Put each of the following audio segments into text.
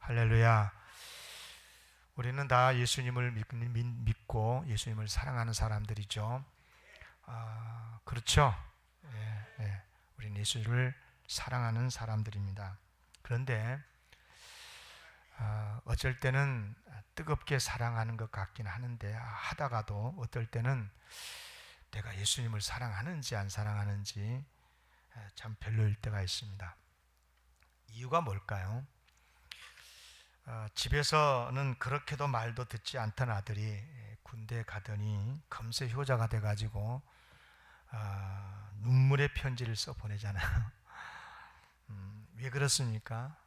할렐루야. 우리는 다 예수님을 믿고 예수님을 사랑하는 사람들이죠. 그렇죠. 우리는 예수를 사랑하는 사람들입니다. 그런데 어쩔 때는 뜨겁게 사랑하는 것 같긴 하는데 하다가도 어떨 때는 내가 예수님을 사랑하는지 안 사랑하는지 참 별로일 때가 있습니다. 이유가 뭘까요? 집에서는 그렇게도 말도 듣지 않던 아들이 군대 가더니 금세 효자가 돼가지고 눈물의 편지를 써 보내잖아요. 왜 그렇습니까?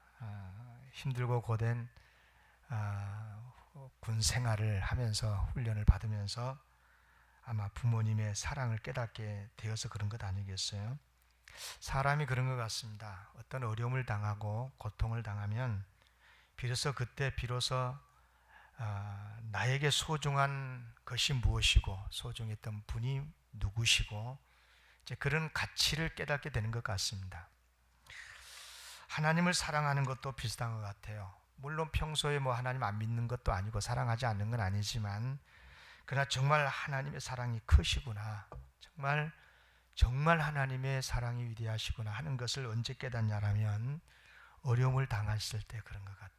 힘들고 고된 군 생활을 하면서 훈련을 받으면서 아마 부모님의 사랑을 깨닫게 되어서 그런 것 아니겠어요? 사람이 그런 것 같습니다. 어떤 어려움을 당하고 고통을 당하면 비로소 나에게 소중한 것이 무엇이고 소중했던 분이 누구시고 이제 그런 가치를 깨닫게 되는 것 같습니다. 하나님을 사랑하는 것도 비슷한 것 같아요. 물론 평소에 하나님 안 믿는 것도 아니고 사랑하지 않는 건 아니지만 그러나 정말 하나님의 사랑이 크시구나, 정말 하나님의 사랑이 위대하시구나 하는 것을 언제 깨닫냐라면 어려움을 당했을 때 그런 것 같아요.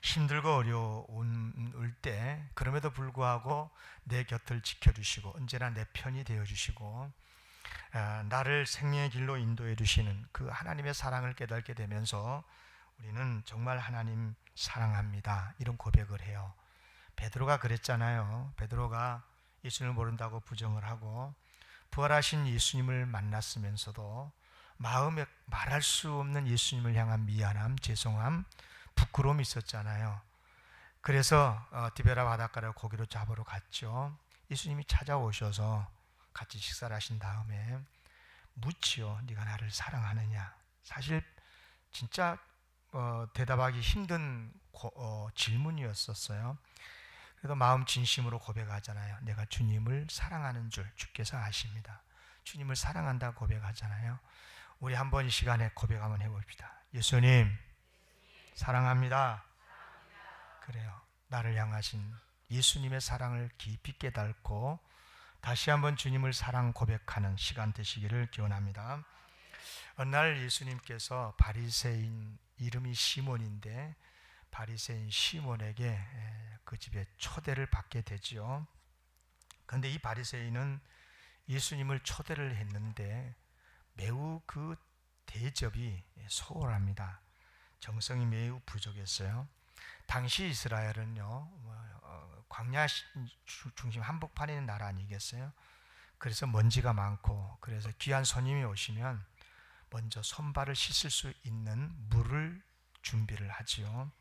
힘들고 어려울 때 그럼에도 불구하고 내 곁을 지켜주시고 언제나 내 편이 되어주시고 나를 생명의 길로 인도해 주시는 그 하나님의 사랑을 깨닫게 되면서 우리는 정말 하나님 사랑합니다 이런 고백을 해요. 베드로가 그랬잖아요. 베드로가 예수님을 모른다고 부정을 하고 부활하신 예수님을 만났으면서도 마음에 말할 수 없는 예수님을 향한 미안함, 죄송함, 부끄러움이 있었잖아요. 그래서 디베라 바닷가를 고기로 잡으러 갔죠. 예수님이 찾아오셔서 같이 식사를 하신 다음에 묻지요. 네가 나를 사랑하느냐. 사실 진짜 대답하기 힘든 질문이었었어요. 그래도 마음 진심으로 고백하잖아요. 내가 주님을 사랑하는 줄 주께서 아십니다. 주님을 사랑한다고 고백하잖아요. 우리 한번 이 시간에 고백 한번 해봅시다. 예수님 사랑합니다. 그래요. 나를 향하신 예수님의 사랑을 깊이 깨닫고 다시 한번 주님을 사랑 고백하는 시간 되시기를 기원합니다. 어느 날 예수님께서 바리새인, 이름이 시몬인데 바리새인 시몬에게 그 집에 초대를 받게 되지요. 그런데 이 바리새인은 예수님을 초대를 했는데 매우 그 대접이 소홀합니다. 정성이 매우 부족했어요. 당시 이스라엘은요, 광야 중심 한복판에 있는 나라 아니겠어요? 그래서 먼지가 많고, 그래서 귀한 손님이 오시면 먼저 손발을 씻을 수 있는 물을 준비를 하지요.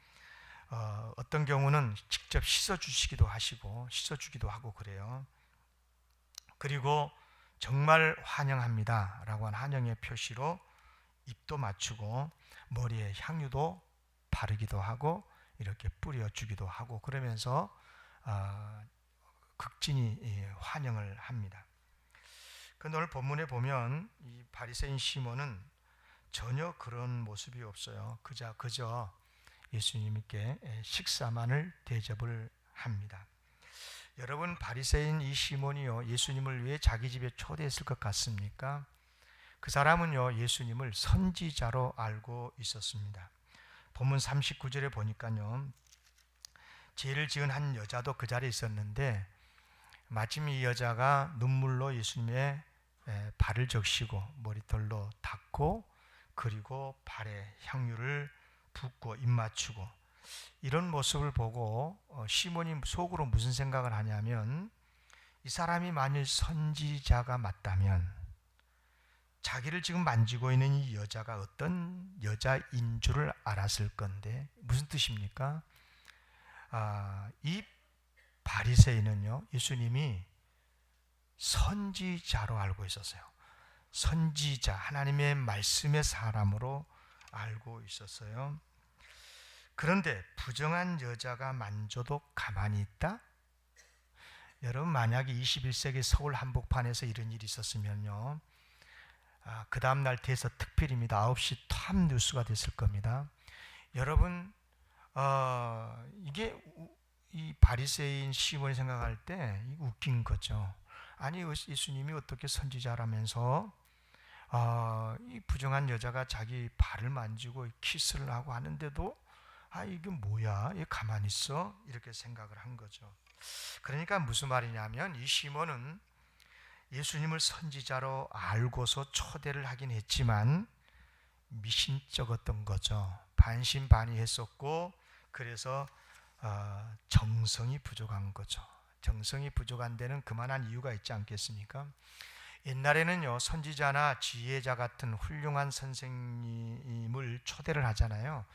어떤 경우는 직접 씻어주시기도 하고 그래요. 그리고 정말 환영합니다 라고 한 환영의 표시로 입도 맞추고 머리에 향유도 바르기도 하고 이렇게 뿌려주기도 하고 그러면서 극진히 환영을 합니다. 그런데 오늘 본문에 보면 이 바리새인 시몬은 전혀 그런 모습이 없어요. 그저 예수님께 식사만을 대접을 합니다. 여러분, 바리새인 이 시몬이요, 예수님을 왜 자기 집에 초대했을 것 같습니까? 그 사람은요, 예수님을 선지자로 알고 있었습니다. 본문 39절에 보니까요, 죄를 지은 한 여자도 그 자리에 있었는데 마침 이 여자가 눈물로 예수님의 발을 적시고 머리털로 닦고 그리고 발에 향유를 붓고 입 맞추고 이런 모습을 보고 시몬이 속으로 무슨 생각을 하냐면 이 사람이 만일 선지자가 맞다면 자기를 지금 만지고 있는 이 여자가 어떤 여자인 줄을 알았을 건데 무슨 뜻입니까? 이 바리새인은요, 예수님이 선지자로 알고 있었어요. 선지자, 하나님의 말씀의 사람으로 알고 있었어요. 그런데 부정한 여자가 만져도 가만히 있다? 여러분, 만약에 21세기 서울 한복판에서 이런 일이 있었으면요, 그 다음날 대서 특필입니다. 9시 탑 뉴스가 됐을 겁니다. 여러분, 이게 이 바리새인 시몬이 생각할 때 웃긴 거죠. 아니 예수님이 어떻게 선지자라면서 이 부정한 여자가 자기 발을 만지고 키스를 하고 하는데도 이게 뭐야? 얘 가만히 있어? 이렇게 생각을 한 거죠. 그러니까 무슨 말이냐면 이 시몬은 예수님을 선지자로 알고서 초대를 하긴 했지만 미신쩍었던 거죠. 반신반의했었고, 그래서 정성이 부족한 거죠. 정성이 부족한 데는 그만한 이유가 있지 않겠습니까? 옛날에는요, 선지자나 지혜자 같은 훌륭한 선생님을 초대를 하잖아요.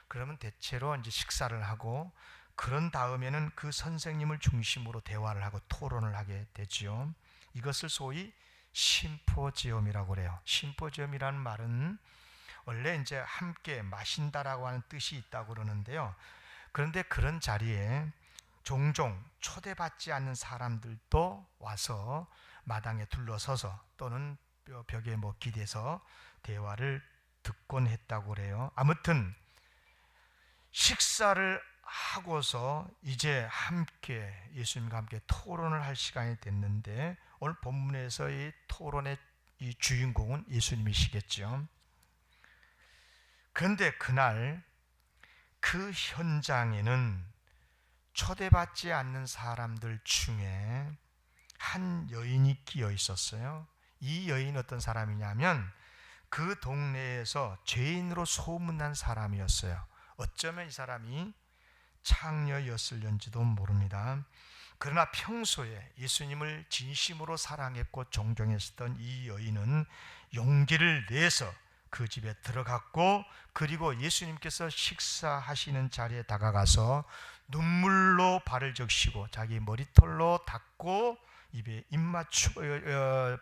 그러면 대체로 이제 식사를 하고, 그런 다음에는 그 선생님을 중심으로 대화를 하고 토론을 하게 되지요. 이것을 소위 심포지엄이라고 그래요. 심포지엄이라는 말은 원래 이제 함께 마신다라고 하는 뜻이 있다고 그러는데요. 그런데 그런 자리에 종종 초대받지 않는 사람들도 와서 마당에 둘러서서 또는 벽에 기대서 대화를 듣곤 했다고 그래요. 아무튼 식사를 하고서 이제 함께 예수님과 함께 토론을 할 시간이 됐는데, 오늘 본문에서 이 토론의 이 주인공은 예수님이시겠죠. 그런데 그날 그 현장에는 초대받지 않는 사람들 중에 한 여인이 끼어 있었어요. 이 여인 어떤 사람이냐면 그 동네에서 죄인으로 소문난 사람이었어요. 어쩌면 이 사람이 창녀였을런지도 모릅니다. 그러나 평소에 예수님을 진심으로 사랑했고 존경했던 이 여인은 용기를 내서 그 집에 들어갔고, 그리고 예수님께서 식사하시는 자리에 다가가서 눈물로 발을 적시고 자기 머리털로 닦고 입에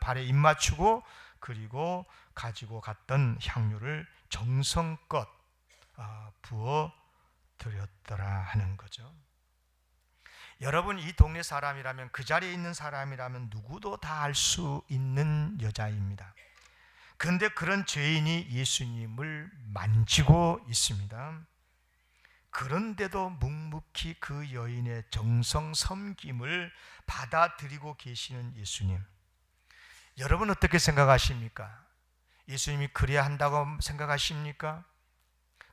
발에 입 맞추고, 그리고 가지고 갔던 향유를 정성껏 부어 드렸더라 하는 거죠. 여러분, 이 동네 사람이라면, 그 자리에 있는 사람이라면 누구도 다 알 수 있는 여자입니다. 그런데 그런 죄인이 예수님을 만지고 있습니다. 그런데도 묵묵히 그 여인의 정성 섬김을 받아들이고 계시는 예수님. 여러분 어떻게 생각하십니까? 예수님이 그래야 한다고 생각하십니까?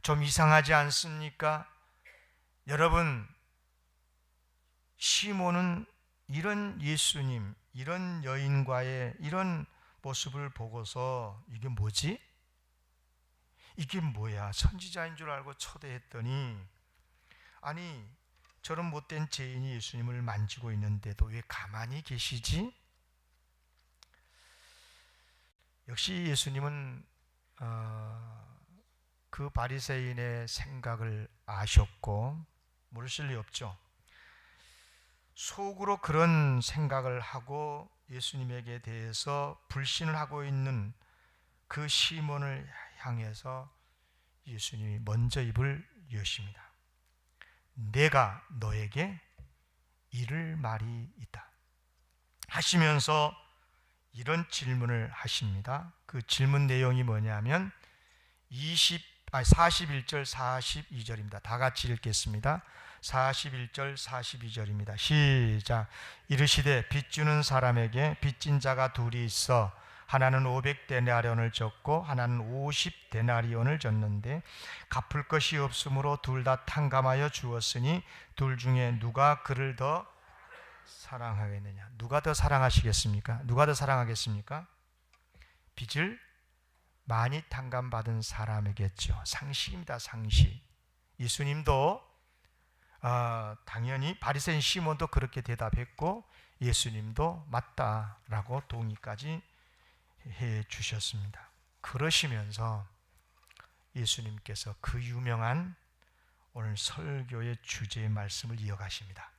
좀 이상하지 않습니까? 여러분, 시몬은 이런 예수님, 이런 여인과의 이런 모습을 보고서 이게 뭐지? 이게 뭐야? 선지자인 줄 알고 초대했더니, 아니 저런 못된 죄인이 예수님을 만지고 있는데도 왜 가만히 계시지? 역시 예수님은 그 바리새인의 생각을 아셨고, 모르실 리 없죠. 속으로 그런 생각을 하고 예수님에게 대해서 불신을 하고 있는 그 시몬을 향해서 예수님이 먼저 입을 여십니다. 내가 너에게 이를 말이 있다 하시면서 이런 질문을 하십니다. 그 질문 내용이 뭐냐면 41절 42절입니다. 다 같이 읽겠습니다. 41절 42절입니다. 시작. 이르시되 빚주는 사람에게 빚진 자가 둘이 있어 하나는 500데나리온을 졌고 하나는 50데나리온을 졌는데 갚을 것이 없으므로 둘 다 탕감하여 주었으니 둘 중에 누가 그를 더 사랑하겠느냐? 누가 더 사랑하시겠습니까? 누가 더 사랑하겠습니까? 빚을 많이 탕감받은 사람이겠죠. 상식입니다. 상식. 예수님도 당연히 바리새인 시몬도 그렇게 대답했고 예수님도 맞다라고 동의까지 해 주셨습니다. 그러시면서 예수님께서 그 유명한 오늘 설교의 주제의 말씀을 이어가십니다.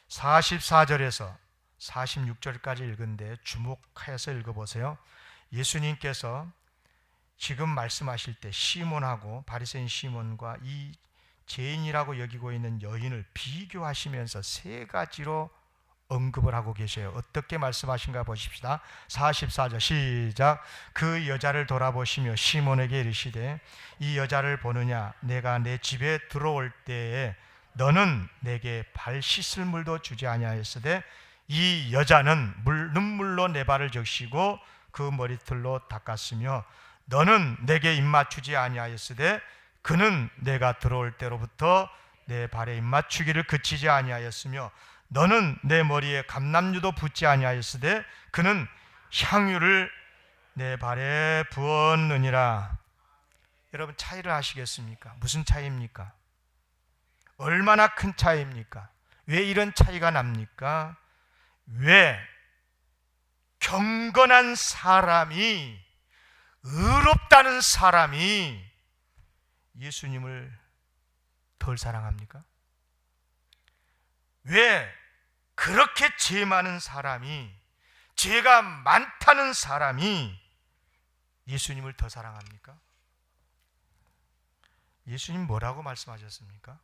44절에서 46절까지 읽은데 주목하여서 읽어보세요. 예수님께서 지금 말씀하실 때 시몬하고 바리새인 시몬과 이 죄인이라고 여기고 있는 여인을 비교하시면서 세 가지로 언급을 하고 계셔요. 어떻게 말씀하신가 보십시다. 44절 시작. 그 여자를 돌아보시며 시몬에게 이르시되 이 여자를 보느냐? 내가 내 집에 들어올 때에 너는 내게 발 씻을 물도 주지 아니하였으되 이 여자는 눈물로 내 발을 적시고 그 머리털로 닦았으며 너는 내게 입맞추지 아니하였으되 그는 내가 들어올 때로부터 내 발에 입맞추기를 그치지 아니하였으며 너는 내 머리에 감람유도 붓지 아니하였으되 그는 향유를 내 발에 부었느니라. 여러분, 차이를 아시겠습니까? 무슨 차이입니까? 얼마나 큰 차이입니까? 왜 이런 차이가 납니까? 왜 경건한 사람이, 의롭다는 사람이 예수님을 덜 사랑합니까? 왜 그렇게 죄 많은 사람이, 죄가 많다는 사람이 예수님을 더 사랑합니까? 예수님 뭐라고 말씀하셨습니까?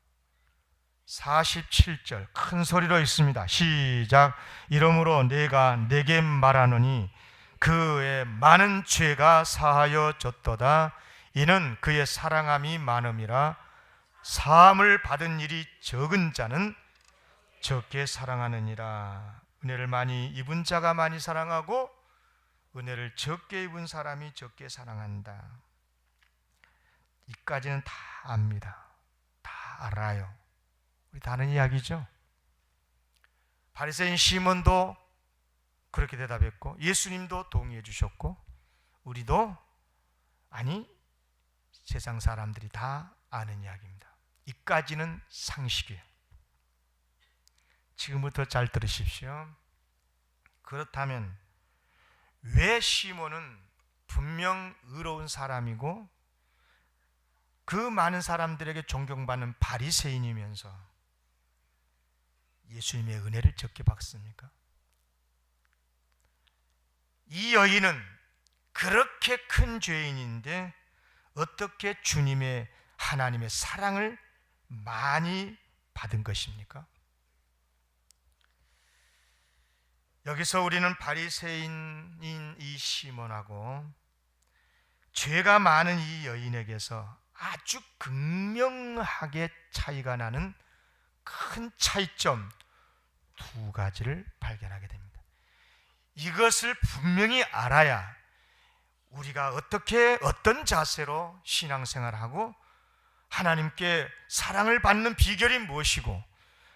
47절 큰 소리로 읽습니다. 시작. 이러므로 내가 내게 말하노니 그의 많은 죄가 사하여 졌도다. 이는 그의 사랑함이 많음이라. 사함을 받은 일이 적은 자는 적게 사랑하느니라. 은혜를 많이 입은 자가 많이 사랑하고 은혜를 적게 입은 사람이 적게 사랑한다. 이까지는 다 압니다. 다 알아요. 우리 다 아는 이야기죠. 바리새인 시몬도 그렇게 대답했고 예수님도 동의해 주셨고 우리도 아니 세상 사람들이 다 아는 이야기입니다. 이까지는 상식이에요. 지금부터 잘 들으십시오. 그렇다면 왜 시몬은 분명 의로운 사람이고 그 많은 사람들에게 존경받는 바리새인이면서 예수님의 은혜를 적게 받습니까? 이 여인은 그렇게 큰 죄인인데 어떻게 주님의 하나님의 사랑을 많이 받은 것입니까? 여기서 우리는 바리새인인 이 시몬하고 죄가 많은 이 여인에게서 아주 극명하게 차이가 나는 큰 차이점 두 가지를 발견하게 됩니다. 이것을 분명히 알아야 우리가 어떤 자세로 신앙생활하고 하나님께 사랑을 받는 비결이 무엇이고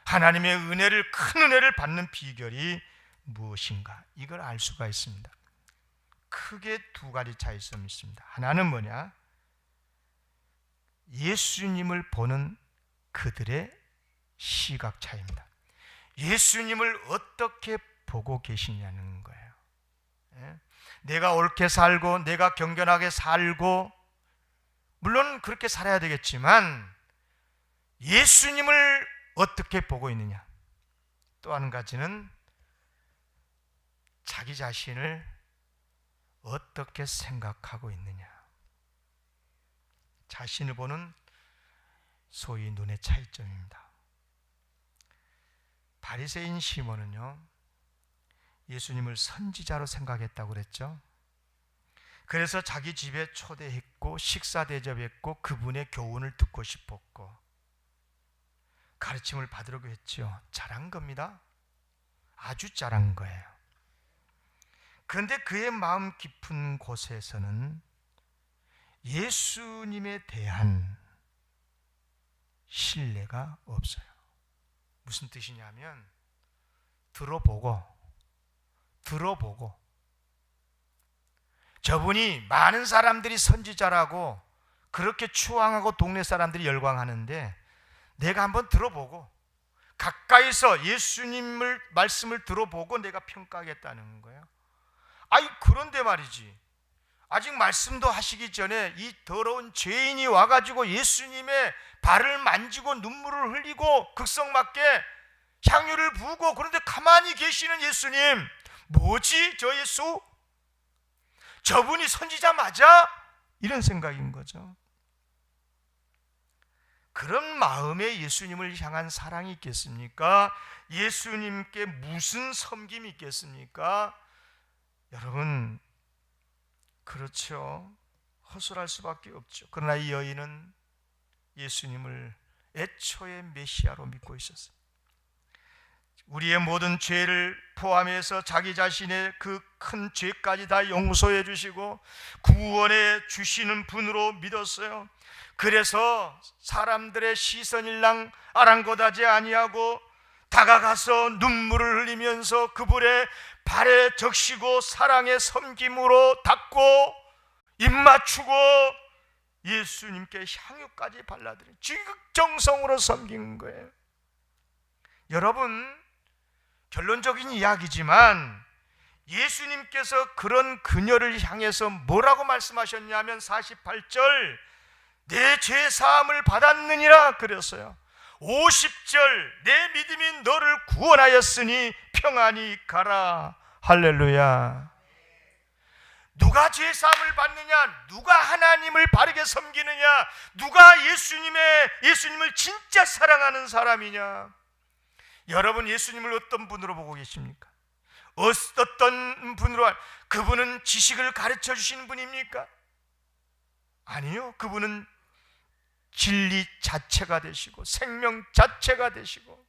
하나님의 은혜를, 큰 은혜를 받는 비결이 무엇인가, 이걸 알 수가 있습니다. 크게 두 가지 차이점이 있습니다. 하나는 뭐냐? 예수님을 보는 그들의 시각 차이입니다. 예수님을 어떻게 보고 계시냐는 거예요. 내가 옳게 살고 내가 경건하게 살고 물론 그렇게 살아야 되겠지만 예수님을 어떻게 보고 있느냐. 또 한 가지는 자기 자신을 어떻게 생각하고 있느냐. 자신을 보는 소위 눈의 차이점입니다. 바리새인 시몬은요, 예수님을 선지자로 생각했다고 그랬죠. 그래서 자기 집에 초대했고 식사 대접했고 그분의 교훈을 듣고 싶었고 가르침을 받으려고 했죠. 잘한 겁니다. 아주 잘한 거예요. 그런데 그의 마음 깊은 곳에서는 예수님에 대한 신뢰가 없어요. 무슨 뜻이냐면 들어보고 저분이 많은 사람들이 선지자라고 그렇게 추앙하고 동네 사람들이 열광하는데 내가 한번 들어보고 가까이서 예수님을 말씀을 들어보고 내가 평가하겠다는 거예요. 아이, 그런데 말이지, 아직 말씀도 하시기 전에 이 더러운 죄인이 와가지고 예수님의 발을 만지고 눈물을 흘리고 극성맞게 향유를 부고 그런데 가만히 계시는 예수님, 뭐지 저 예수? 저분이 선지자 맞아? 이런 생각인 거죠. 그런 마음에 예수님을 향한 사랑이 있겠습니까? 예수님께 무슨 섬김이 있겠습니까? 여러분, 그렇죠. 허술할 수밖에 없죠. 그러나 이 여인은 예수님을 애초에 메시아로 믿고 있었어요. 우리의 모든 죄를 포함해서 자기 자신의 그 큰 죄까지 다 용서해 주시고 구원해 주시는 분으로 믿었어요. 그래서 사람들의 시선일랑 아랑곳하지 아니하고 다가가서 눈물을 흘리면서 그분의 발에 적시고 사랑의 섬김으로 닦고 입 맞추고 예수님께 향유까지 발라드린 지극정성으로 섬긴 거예요. 여러분, 결론적인 이야기지만 예수님께서 그런 그녀를 향해서 뭐라고 말씀하셨냐면 48절 내 죄 사함을 받았느니라 그랬어요. 50절 내 믿음이 너를 구원하였으니 평안히 가라. 할렐루야. 누가 죄 사함을 받느냐? 누가 하나님을 바르게 섬기느냐? 누가 예수님을 진짜 사랑하는 사람이냐? 여러분, 예수님을 어떤 분으로 보고 계십니까? 어떤 분으로? 그분은 지식을 가르쳐 주시는 분입니까? 아니요. 그분은 진리 자체가 되시고 생명 자체가 되시고.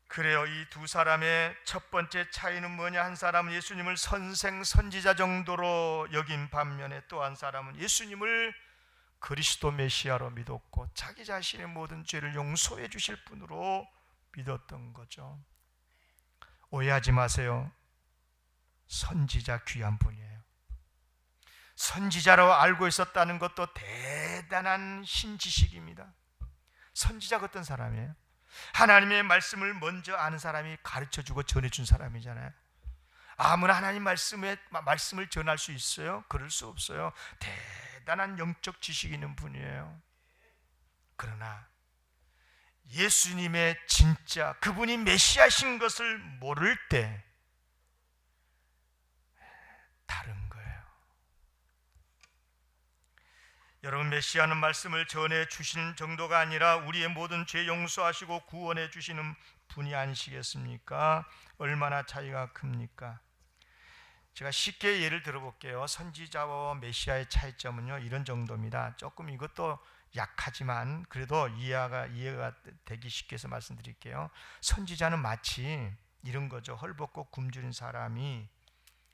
그래요. 이 두 사람의 첫 번째 차이는 뭐냐? 한 사람은 예수님을 선생 선지자 정도로 여긴 반면에 또 한 사람은 예수님을 그리스도 메시아로 믿었고 자기 자신의 모든 죄를 용서해 주실 분으로 믿었던 거죠. 오해하지 마세요. 선지자 귀한 분이에요. 선지자로 알고 있었다는 것도 대단한 신지식입니다. 선지자가 어떤 사람이에요? 하나님의 말씀을 먼저 아는 사람이 가르쳐주고 전해준 사람이잖아요. 아무나 하나님 말씀을 전할 수 있어요? 그럴 수 없어요. 대단한 영적 지식이 있는 분이에요. 그러나 예수님의 진짜 그분이 메시아신 것을 모를 때 다른 거예요. 여러분, 메시아는 말씀을 전해 주시는 정도가 아니라 우리의 모든 죄 용서하시고 구원해 주시는 분이 아니시겠습니까? 얼마나 차이가 큽니까? 제가 쉽게 예를 들어볼게요. 선지자와 메시아의 차이점은요, 이런 정도입니다. 조금 이것도 약하지만 그래도 이해가 되기 쉽게 해서 말씀드릴게요. 선지자는 마치 이런 거죠. 헐벗고 굶주린 사람이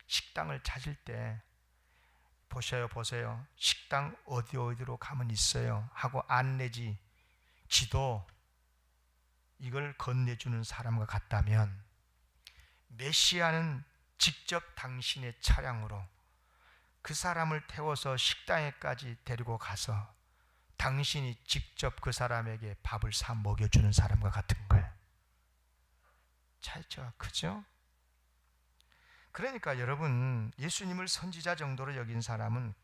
식당을 찾을 때 보세요. 식당 어디로 가면 있어요 하고 안내지 지도 이걸 건네주는 사람과 같다면 메시아는 직접 당신의 차량으로 그 사람을 태워서 식당에까지 데리고 가서 당신이 직접 그 사람에게 밥을 사 먹여주는 사람과 같은 거예요. 차이가 크죠? 그러니까 여러분, 예수님을 선지자 정도로 여긴 사람은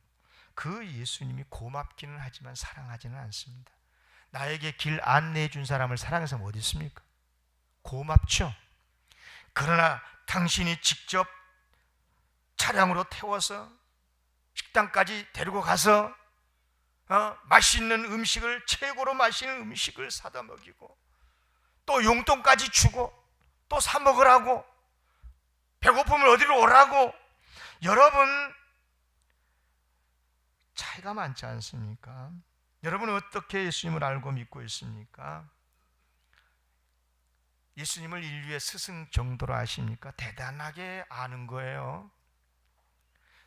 그 예수님이 고맙기는 하지만 사랑하지는 않습니다. 나에게 길 안내해 준 사람을 사랑해서 어디 있습니까? 고맙죠? 그러나 당신이 직접 차량으로 태워서 식당까지 데리고 가서 맛있는 음식을, 최고로 맛있는 음식을 사다 먹이고 또 용돈까지 주고 또 사 먹으라고, 배고프면 어디로 오라고. 여러분, 차이가 많지 않습니까? 여러분은 어떻게 예수님을 알고 믿고 있습니까? 예수님을 인류의 스승 정도로 아십니까? 대단하게 아는 거예요.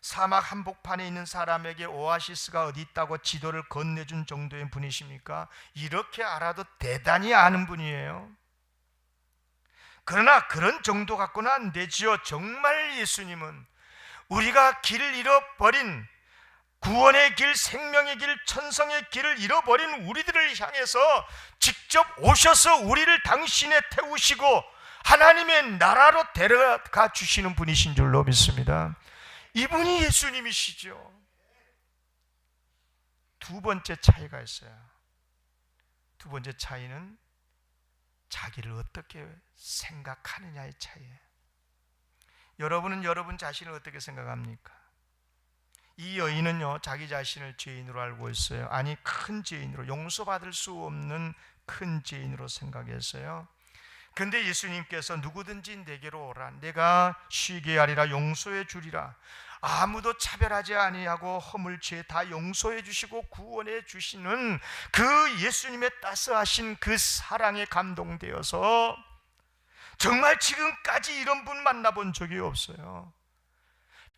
사막 한복판에 있는 사람에게 오아시스가 어디 있다고 지도를 건네준 정도의 분이십니까? 이렇게 알아도 대단히 아는 분이에요. 그러나 그런 정도 갖고는 안 되지요. 정말 예수님은 우리가 길을 잃어버린, 구원의 길, 생명의 길, 천성의 길을 잃어버린 우리들을 향해서 직접 오셔서 우리를 당신에 태우시고 하나님의 나라로 데려가 주시는 분이신 줄로 믿습니다. 이분이 예수님이시죠. 두 번째 차이가 있어요. 두 번째 차이는 자기를 어떻게 생각하느냐의 차이예요. 여러분은 여러분 자신을 어떻게 생각합니까? 이 여인은요, 자기 자신을 죄인으로 알고 있어요. 아니, 큰 죄인으로, 용서받을 수 없는 큰 죄인으로 생각했어요. 근데 예수님께서 누구든지 내게로 오라, 내가 쉬게 하리라, 용서해 주리라, 아무도 차별하지 아니하고 허물 죄 다 용서해 주시고 구원해 주시는 그 예수님의 따스하신 그 사랑에 감동되어서 정말 지금까지 이런 분 만나본 적이 없어요.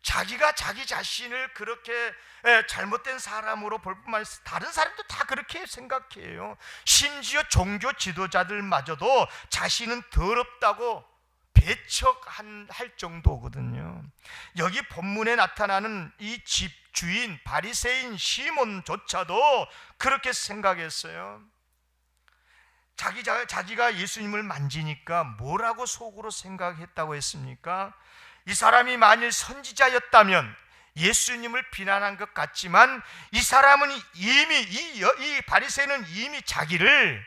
자기가 자기 자신을 그렇게 잘못된 사람으로 볼 뿐만 아니라 다른 사람도 다 그렇게 생각해요. 심지어 종교 지도자들마저도 자신은 더럽다고 배척할 정도거든요. 여기 본문에 나타나는 이 집주인 바리새인 시몬조차도 그렇게 생각했어요. 자기가 예수님을 만지니까 뭐라고 속으로 생각했다고 했습니까? 이 사람이 만일 선지자였다면 예수님을 비난한 것 같지만 이 사람은 이미 이 바리새인은 이미 자기를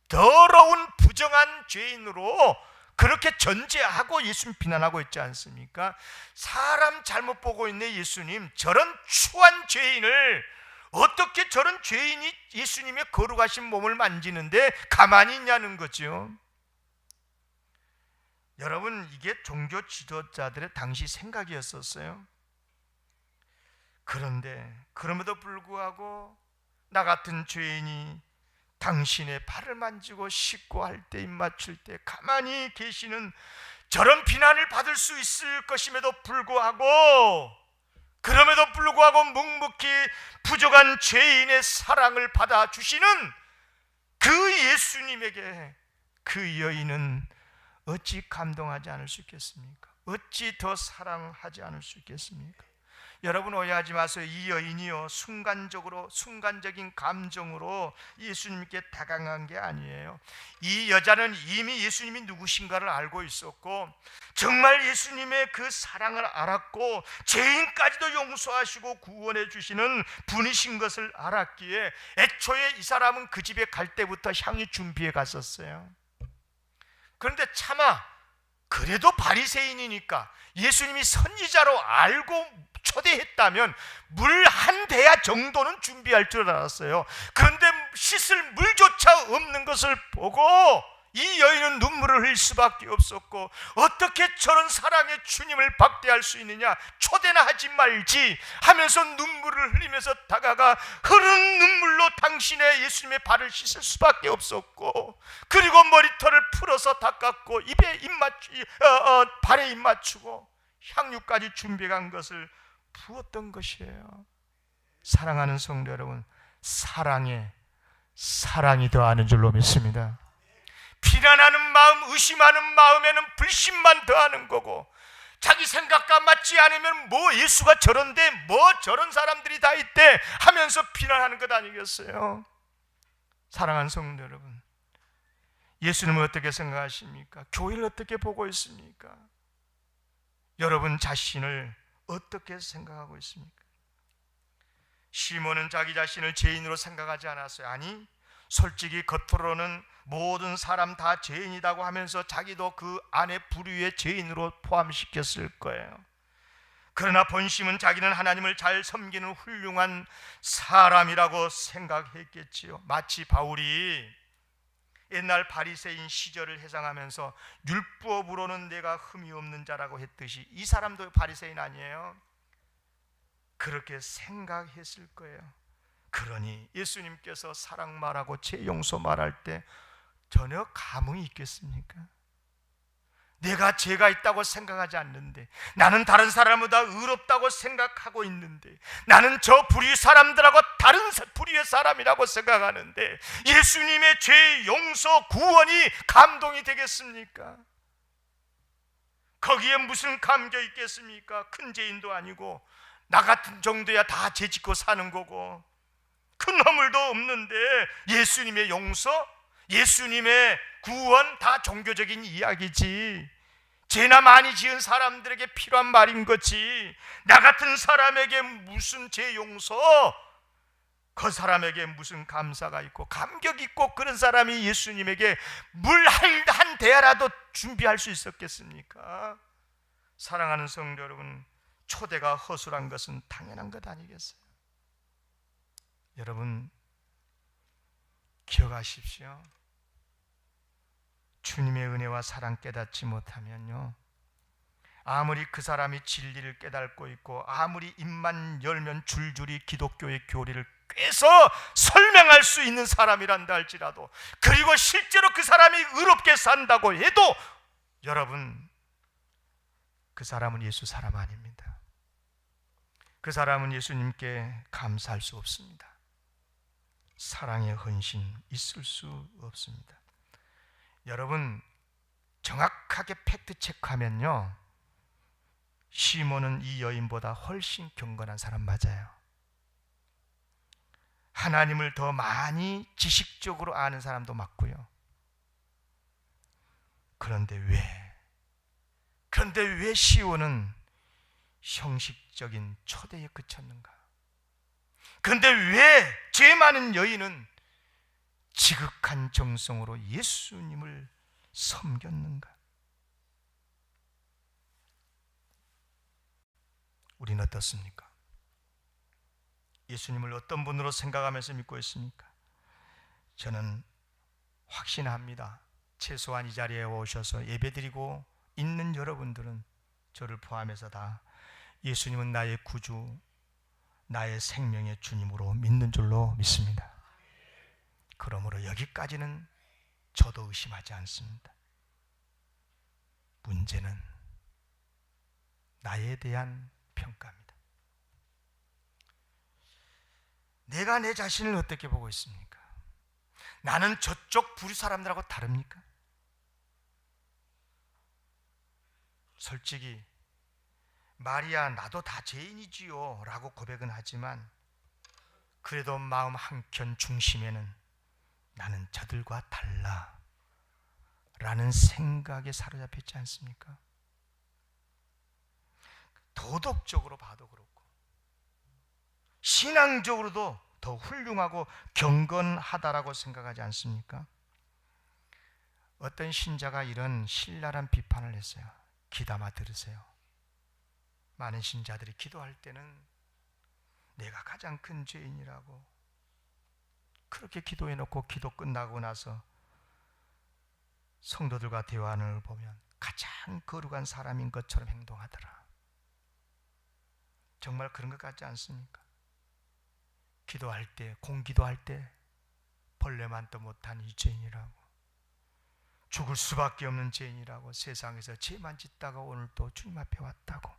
더러운 부정한 죄인으로 그렇게 전제하고 예수님 비난하고 있지 않습니까? 사람 잘못 보고 있네 예수님, 저런 추한 죄인을 어떻게 저런 죄인이 예수님의 거룩하신 몸을 만지는데 가만히 있냐는 거죠. 여러분, 이게 종교 지도자들의 당시 생각이었었어요. 그런데 그럼에도 불구하고 나 같은 죄인이 당신의 발을 만지고 씻고 할 때, 입 맞출 때 가만히 계시는 저런 비난을 받을 수 있을 것임에도 불구하고, 그럼에도 불구하고 묵묵히 부족한 죄인의 사랑을 받아주시는 그 예수님에게 그 여인은 어찌 감동하지 않을 수 있겠습니까? 어찌 더 사랑하지 않을 수 있겠습니까? 여러분, 오해하지 마세요. 이 여인이요, 순간적인 감정으로 예수님께 다가간 게 아니에요. 이 여자는 이미 예수님이 누구신가를 알고 있었고, 정말 예수님의 그 사랑을 알았고, 죄인까지도 용서하시고 구원해 주시는 분이신 것을 알았기에 애초에 이 사람은 그 집에 갈 때부터 향유 준비해 갔었어요. 그런데 차마 그래도 바리새인이니까 예수님이 선지자로 알고 초대했다면 물 한 대야 정도는 준비할 줄 알았어요. 그런데 씻을 물조차 없는 것을 보고 이 여인은 눈물을 흘릴 수밖에 없었고, 어떻게 저런 사랑의 주님을 박대할 수 있느냐, 초대나 하지 말지 하면서 눈물을 흘리면서 다가가 흐르는 눈물로 당신의 예수님의 발을 씻을 수밖에 없었고, 그리고 머리털을 풀어서 닦았고 발에 입 맞추고 향유까지 준비해 간 것을 부었던 것이에요. 사랑하는 성도 여러분, 사랑에 사랑이 더하는 줄로 믿습니다. 비난하는 마음, 의심하는 마음에는 불신만 더하는 거고, 자기 생각과 맞지 않으면 뭐 예수가 저런데 뭐 저런 사람들이 다 있대 하면서 비난하는 것 아니겠어요? 사랑하는 성도 여러분, 예수님은 어떻게 생각하십니까? 교회를 어떻게 보고 있습니까? 여러분 자신을 어떻게 생각하고 있습니까? 시몬은 자기 자신을 죄인으로 생각하지 않았어요. 아니, 솔직히 겉으로는 모든 사람 다 죄인이라고 하면서 자기도 그 안에 부류의 죄인으로 포함시켰을 거예요. 그러나 본심은 자기는 하나님을 잘 섬기는 훌륭한 사람이라고 생각했겠지요. 마치 바울이 옛날 바리새인 시절을 회상하면서 율법으로는 내가 흠이 없는 자라고 했듯이 이 사람도 바리새인 아니에요? 그렇게 생각했을 거예요. 그러니 예수님께서 사랑 말하고 죄 용서 말할 때 전혀 감흥이 있겠습니까? 내가 죄가 있다고 생각하지 않는데, 나는 다른 사람보다 의롭다고 생각하고 있는데, 나는 저 부류 사람들하고 다른 부류의 사람이라고 생각하는데 예수님의 죄 용서 구원이 감동이 되겠습니까? 거기에 무슨 감격 있겠습니까? 큰 죄인도 아니고 나 같은 정도야 다 죄 짓고 사는 거고 큰 허물도 없는데 예수님의 용서, 예수님의 구원 다 종교적인 이야기지, 죄나 많이 지은 사람들에게 필요한 말인 거지, 나 같은 사람에게 무슨 죄 용서, 그 사람에게 무슨 감사가 있고 감격이 있고 그런 사람이 예수님에게 물 한 대야라도 준비할 수 있었겠습니까? 사랑하는 성도 여러분, 초대가 허술한 것은 당연한 것 아니겠어요? 여러분 기억하십시오. 주님의 은혜와 사랑 깨닫지 못하면요, 아무리 그 사람이 진리를 깨닫고 있고 아무리 입만 열면 줄줄이 기독교의 교리를 꿰서 설명할 수 있는 사람이란다 할지라도, 그리고 실제로 그 사람이 의롭게 산다고 해도 여러분, 그 사람은 예수 사람 아닙니다. 그 사람은 예수님께 감사할 수 없습니다. 사랑의 헌신 있을 수 없습니다. 여러분 정확하게 팩트 체크하면요, 시몬은 이 여인보다 훨씬 경건한 사람 맞아요. 하나님을 더 많이 지식적으로 아는 사람도 맞고요. 그런데 왜 시온은 형식적인 초대에 그쳤는가? 그런데 왜 죄 많은 여인은 지극한 정성으로 예수님을 섬겼는가? 우리는 어떻습니까? 예수님을 어떤 분으로 생각하면서 믿고 있습니까? 저는 확신합니다. 최소한 이 자리에 오셔서 예배드리고 있는 여러분들은, 저를 포함해서 다 예수님은 나의 구주, 나의 생명의 주님으로 믿는 줄로 믿습니다. 그러므로 여기까지는 저도 의심하지 않습니다. 문제는 나에 대한 평가입니다. 내가 내 자신을 어떻게 보고 있습니까? 나는 저쪽 부류 사람들하고 다릅니까? 솔직히 마리아 나도 다 죄인이지요 라고 고백은 하지만, 그래도 마음 한켠 중심에는 나는 저들과 달라 라는 생각에 사로잡혀 있지 않습니까? 도덕적으로 봐도 그렇고 신앙적으로도 더 훌륭하고 경건하다라고 생각하지 않습니까? 어떤 신자가 이런 신랄한 비판을 했어요. 귀담아 들으세요. 많은 신자들이 기도할 때는 내가 가장 큰 죄인이라고 그렇게 기도해놓고 기도 끝나고 나서 성도들과 대화하는 걸 보면 가장 거룩한 사람인 것처럼 행동하더라. 정말 그런 것 같지 않습니까? 기도할 때, 공기도할 때 벌레만도 못한 이 죄인이라고, 죽을 수밖에 없는 죄인이라고, 세상에서 죄만 짓다가 오늘 또 주님 앞에 왔다고,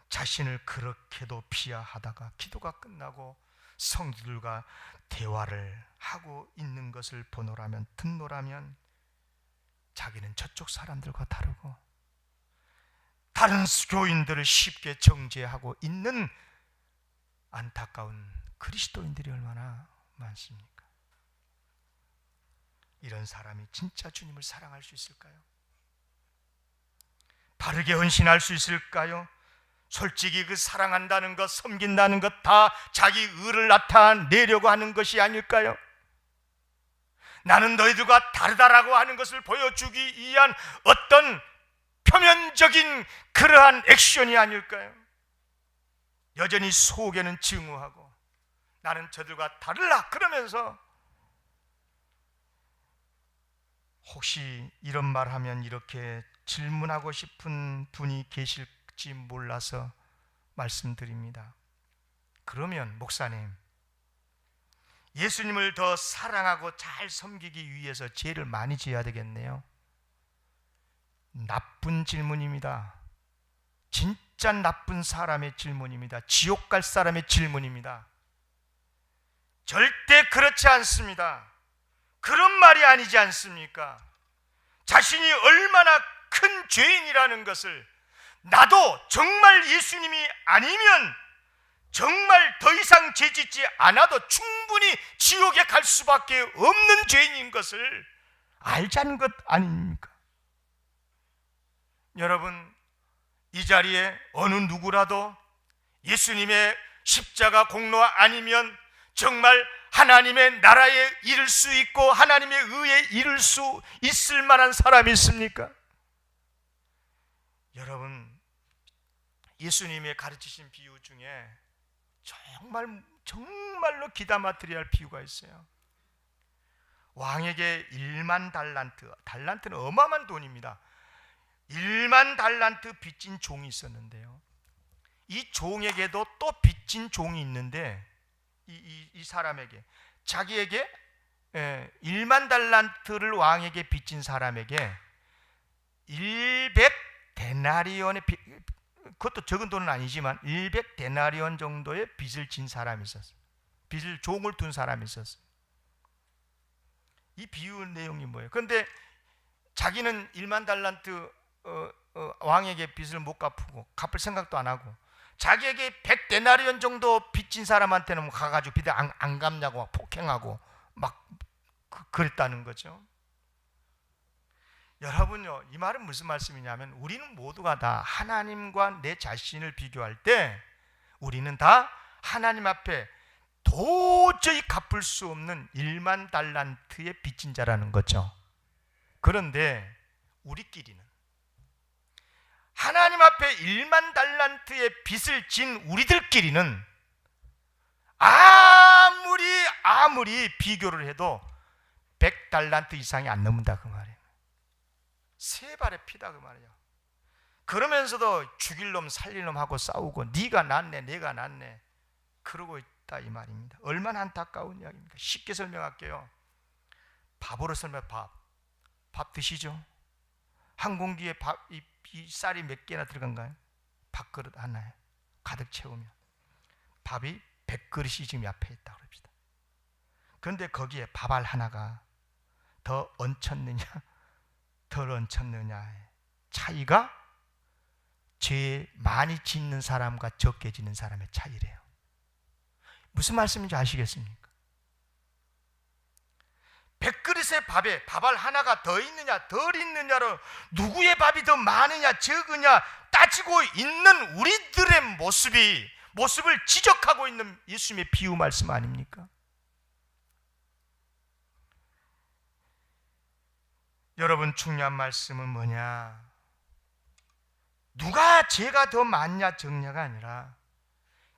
자신을 그렇게도 비하하다가 기도가 끝나고 성도들과 대화를 하고 있는 것을 보노라면, 듣노라면 자기는 저쪽 사람들과 다르고 다른 교인들을 쉽게 정죄하고 있는 안타까운 그리스도인들이 얼마나 많습니까? 이런 사람이 진짜 주님을 사랑할 수 있을까요? 바르게 헌신할 수 있을까요? 솔직히 그 사랑한다는 것, 섬긴다는 것 다 자기 의를 나타내려고 하는 것이 아닐까요? 나는 너희들과 다르다라고 하는 것을 보여주기 위한 어떤 표면적인 그러한 액션이 아닐까요? 여전히 속에는 증오하고 나는 저들과 다르라 그러면서, 혹시 이런 말 하면 이렇게 질문하고 싶은 분이 계실지 몰라서 말씀드립니다. 그러면 목사님, 예수님을 더 사랑하고 잘 섬기기 위해서 죄를 많이 지어야 되겠네요. 나쁜 질문입니다. 진짜 나쁜 사람의 질문입니다. 지옥 갈 사람의 질문입니다. 절대 그렇지 않습니다. 그런 말이 아니지 않습니까? 자신이 얼마나 큰 죄인이라는 것을, 나도 정말 예수님이 아니면 정말 더 이상 죄 짓지 않아도 충분히 지옥에 갈 수밖에 없는 죄인인 것을 알자는 것 아닙니까? 여러분, 이 자리에 어느 누구라도 예수님의 십자가 공로 아니면 정말 하나님의 나라에 이를 수 있고 하나님의 의에 이를 수 있을 만한 사람이 있습니까? 여러분, 예수님의 가르치신 비유 중에 정말로 귀담아 드려야 할 비유가 있어요. 왕에게 1만 달란트, 달란트는 어마어마한 돈입니다. 1만 달란트 빚진 종이 있었는데요. 이 종에게도 또 빚진 종이 있는데 이 사람에게, 자기에게 1만 달란트를 왕에게 빚진 사람에게 100데나리온의 그것도 적은 돈은 아니지만 100데나리온 정도의 빚을 진 사람이 있었어요. 빚을, 종을 둔 사람이 있었어요. 이 비유 내용이 뭐예요? 그런데 자기는 1만 달란트 왕에게 빚을 못 갚을 생각도 안 하고, 자기에게 100데나리온 정도 빚진 사람한테는 가가지고 빚을 안 갚냐고 막 폭행하고 막 그랬다는 거죠. 여러분요, 이 말은 무슨 말씀이냐면, 우리는 모두가 다 하나님과 내 자신을 비교할 때 우리는 다 하나님 앞에 도저히 갚을 수 없는 1만 달란트의 빚진 자라는 거죠. 그런데 우리끼리는, 하나님 앞에 1만 달란트의 빚을 진 우리들끼리는 아무리 비교를 해도 100달란트 이상이 안 넘는다 그 말이에요. 세 발의 피다 그 말이에요. 그러면서도 죽일 놈 살릴 놈 하고 싸우고, 네가 낫네 내가 낫네 그러고 있다 이 말입니다. 얼마나 안타까운 이야기입니까? 쉽게 설명할게요. 밥으로 밥 드시죠? 한 공기에 이 쌀이 몇 개나 들어간가요? 밥그릇 하나에 가득 채우면 밥이 100그릇이 지금 앞에 있다 그럽시다. 그런데 거기에 밥알 하나가 더 얹혔느냐 덜 얹혔느냐의 차이가 죄 많이 짓는 사람과 적게 짓는 사람의 차이래요. 무슨 말씀인지 아시겠습니까? 100그릇의 밥에 밥알 하나가 더 있느냐 덜 있느냐로 누구의 밥이 더 많으냐 적으냐 따지고 있는 우리들의 모습을 지적하고 있는 예수님의 비유 말씀 아닙니까? 여러분, 중요한 말씀은 뭐냐? 누가 죄가 더 많냐 적냐가 아니라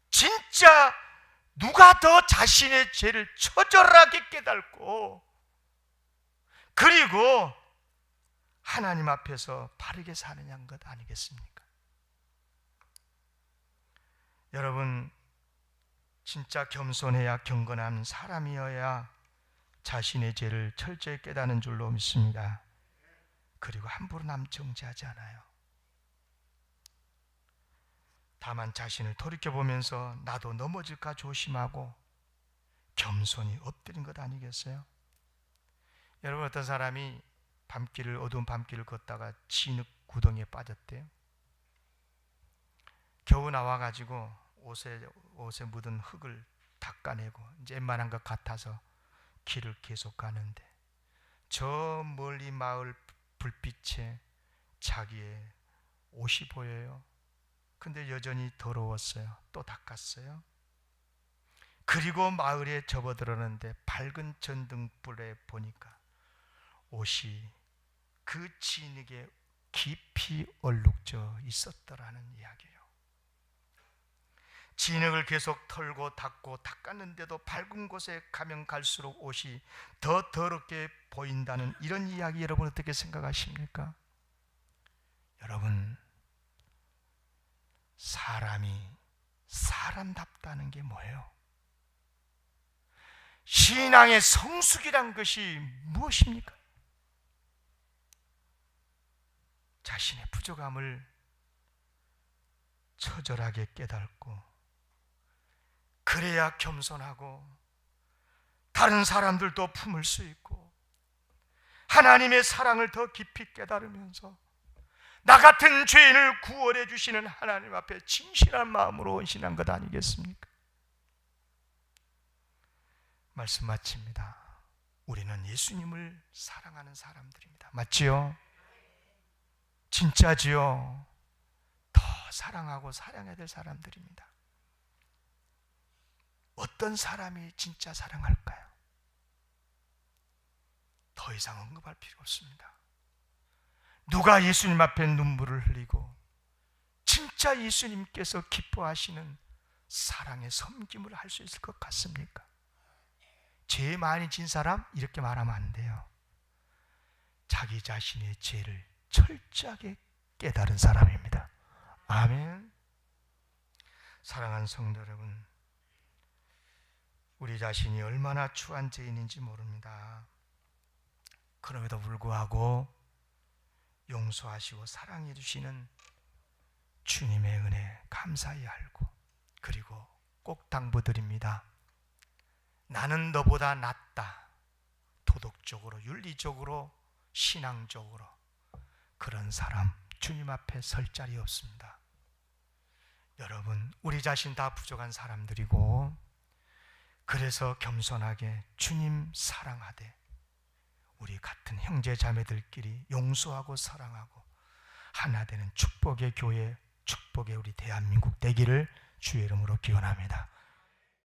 진짜 누가 더 자신의 죄를 처절하게 깨닫고 그리고 하나님 앞에서 바르게 사느냐는 것 아니겠습니까? 여러분, 진짜 겸손해야 경건한 사람이어야 자신의 죄를 철저히 깨닫는 줄로 믿습니다. 그리고 함부로 남 정죄하지 않아요. 다만 자신을 돌이켜보면서 나도 넘어질까 조심하고 겸손히 엎드린 것 아니겠어요? 여러분, 어떤 사람이 어두운 밤길을 걷다가 진흙 구덩이에 빠졌대요. 겨우 나와가지고 옷에 묻은 흙을 닦아내고 이제 웬만한 것 같아서 길을 계속 가는데 저 멀리 마을 불빛에 자기의 옷이 보여요. 근데 여전히 더러웠어요. 또 닦았어요. 그리고 마을에 접어들었는데 밝은 전등불에 보니까 옷이 그 진흙에 깊이 얼룩져 있었더라는 이야기예요. 진흙을 계속 털고 닦고 닦았는데도 밝은 곳에 가면 갈수록 옷이 더 더럽게 보인다는 이런 이야기, 여러분 어떻게 생각하십니까? 여러분, 사람이 사람답다는 게 뭐예요? 신앙의 성숙이란 것이 무엇입니까? 자신의 부족함을 처절하게 깨닫고 그래야 겸손하고 다른 사람들도 품을 수 있고 하나님의 사랑을 더 깊이 깨달으면서 나 같은 죄인을 구원해 주시는 하나님 앞에 진실한 마음으로 헌신한 것 아니겠습니까? 말씀 마칩니다. 우리는 예수님을 사랑하는 사람들입니다. 맞지요? 진짜지요? 더 사랑하고 사랑해야 될 사람들입니다. 어떤 사람이 진짜 사랑할까요? 더 이상 언급할 필요 없습니다. 누가 예수님 앞에 눈물을 흘리고 진짜 진짜 예수님께서 기뻐하시는 사랑의 섬김을 할 수 있을 것 같습니까? 죄 많이 진 사람 이렇게 말하면 안 돼요. 자기 자신의 죄를 철저하게 깨달은 사람입니다. 아멘. 사랑하는 성도 여러분, 우리 자신이 얼마나 추한 죄인인지 모릅니다. 그럼에도 불구하고 용서하시고 사랑해 주시는 주님의 은혜 감사히 알고, 그리고 꼭 당부드립니다. 나는 너보다 낫다. 도덕적으로, 윤리적으로, 신앙적으로 그런 사람 주님 앞에 설 자리 없습니다. 여러분, 우리 자신 다 부족한 사람들이고, 그래서 겸손하게 주님 사랑하되 우리 같은 형제 자매들끼리 용서하고 사랑하고 하나 되는 축복의 교회, 축복의 우리 대한민국 되기를 주의 이름으로 기원합니다.